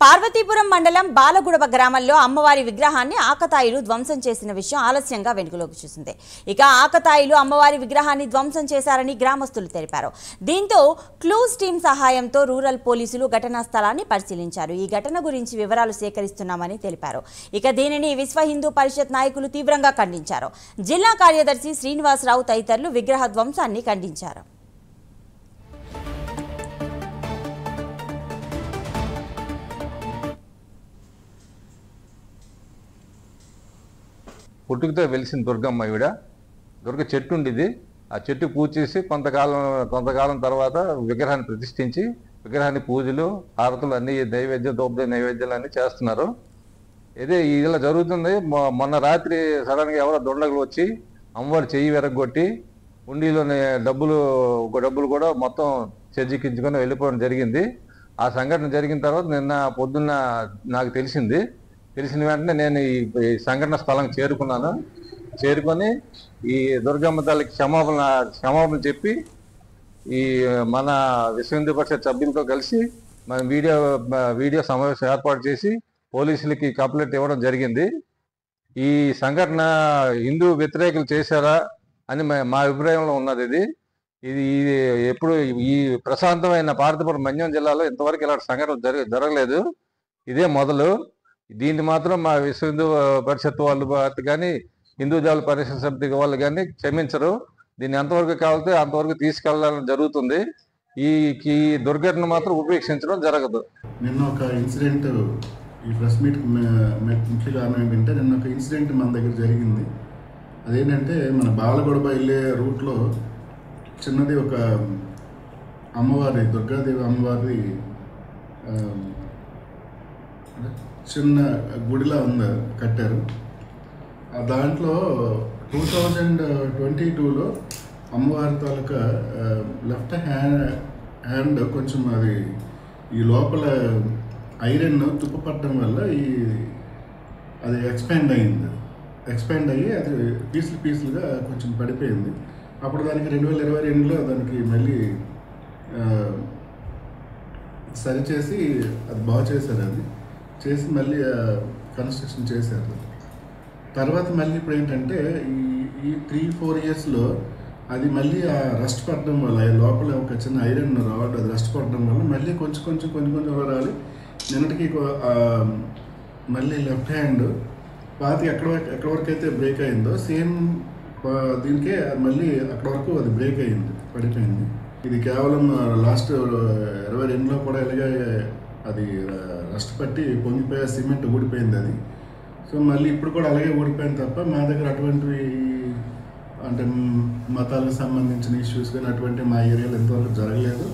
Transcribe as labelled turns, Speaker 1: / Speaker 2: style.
Speaker 1: పార్వతీపురం మండలం బాలగుడబ గ్రామంలో అమ్మవారి విగ్రహాన్ని ఆకతాయిలు ధ్వంసం చేసిన విషయం ఆలస్యంగా వెలుగులోకి చూసింది. ఇక ఆకతాయిలు అమ్మవారి విగ్రహాన్ని ధ్వంసం చేశారని గ్రామస్తులు తెలిపారు. దీంతో క్లూస్ టీం సహాయంతో రూరల్ పోలీసులు ఘటనా స్థలాన్ని పరిశీలించారు. ఈ ఘటన గురించి వివరాలు సేకరిస్తున్నామని తెలిపారు. ఇక దీనిని విశ్వ హిందూ పరిషత్ నాయకులు తీవ్రంగా ఖండించారు. జిల్లా కార్యదర్శి శ్రీనివాసరావు తదితరులు విగ్రహ ధ్వంసాన్ని ఖండించారు.
Speaker 2: పుట్టుకతో వెలిసిన దుర్గమ్మ ఈవిడ. దుర్గ చెట్టు ఉండేది. ఆ చెట్టు పూజ చేసి కొంతకాలం తర్వాత విగ్రహాన్ని ప్రతిష్ఠించి విగ్రహాన్ని పూజలు హారతులు అన్ని నైవేద్యం దోపద నైవేద్యాలు అన్నీ చేస్తున్నారు. ఇదే ఇలా జరుగుతుంది. మొన్న రాత్రి సడన్గా ఎవరో దొండగలు వచ్చి అమ్మవారి చెయ్యి విరగొట్టి ఉండిలోని డబ్బులు కూడా మొత్తం చెజ్జికించుకొని వెళ్ళిపోవడం జరిగింది. ఆ సంఘటన జరిగిన తర్వాత నిన్న పొద్దున్న నాకు తెలిసిన వెంటనే నేను ఈ సంఘటన స్థలం చేరుకొని ఈ దుర్గమ్మ తల్లికి క్షమాపణ చెప్పి ఈ మన విశ్వ హిందూ పరిషత్ సభ్యులతో కలిసి మన వీడియో సమావేశం ఏర్పాటు చేసి పోలీసులకి కంప్లైంట్ ఇవ్వడం జరిగింది. ఈ సంఘటన హిందూ వ్యతిరేకులు చేశారా అని మా అభిప్రాయంలో ఉన్నది. ఇది ఎప్పుడు ఈ ప్రశాంతమైన పార్వతీపురం మన్యం జిల్లాలో ఇంతవరకు ఇలాంటి సంఘటనలు జరగలేదు. ఇదే మొదలు. దీన్ని మాత్రం మా విశ్వ హిందూ పరిషత్ వాళ్ళు కానీ హిందూ జాల పరిషత్ సమితి వాళ్ళు కానీ క్షమించరు. దీన్ని ఎంతవరకు కావాలితే అంతవరకు తీసుకెళ్లాలని జరుగుతుంది. ఈ దుర్ఘటన మాత్రం ఉపేక్షించడం జరగదు.
Speaker 3: నిన్న ఒక ఇన్సిడెంట్ ఈ ప్రెస్ మీట్ ముఖ్య కారణం ఏంటంటే నిన్న ఒక ఇన్సిడెంట్ మన దగ్గర జరిగింది. అదేంటంటే మన బాలగొడబ వెళ్ళే రూట్లో చిన్నది ఒక అమ్మవారి దుర్గాదేవి అమ్మవారి చిన్న గుడిలా కట్టారు. దాంట్లో 2022లో అమ్మవారి తాలూకా లెఫ్ట్ హ్యాండ్ కొంచెం అది ఈ లోపల ఐరన్ తుప్పుపట్టడం వల్ల అది ఎక్స్పాండ్ అయ్యి అది పీసులుగా కొంచెం పడిపోయింది. అప్పుడు దానికి 2022లో దానికి మళ్ళీ సరిచేసి అది బాగు చేశారు. అది చేసి మళ్ళీ కన్స్ట్రక్షన్ చేశారు. తర్వాత మళ్ళీ ఇప్పుడు ఏంటంటే ఈ 3-4 ఇయర్స్లో అది మళ్ళీ ఆ రస్ట్ పడడం వల్ల లోపల ఒక చిన్న ఐరన్ రాడ్ అది రస్ట్ పడడం వల్ల మళ్ళీ కొంచెం రాలి నిన్నటికి మళ్ళీ లెఫ్ట్ హ్యాండ్ పాతి ఎక్కడి వరకు అయితే బ్రేక్ అయిందో సేమ్ దీనికే మళ్ళీ అక్కడి వరకు అది బ్రేక్ అయింది, పడిపోయింది. ఇది కేవలం లాస్ట్ 2022లో కూడా ఇలాగే అది రస్ట్ పట్టి పొంగిపోయే సిమెంట్ ఊడిపోయింది అది. సో మళ్ళీ ఇప్పుడు కూడా అలాగే ఊడిపోయింది తప్ప మా దగ్గర అటువంటివి అంటే మతాలకు సంబంధించిన ఇష్యూస్ కానీ అటువంటి మా ఏరియాలో ఎంతవరకు జరగలేదు.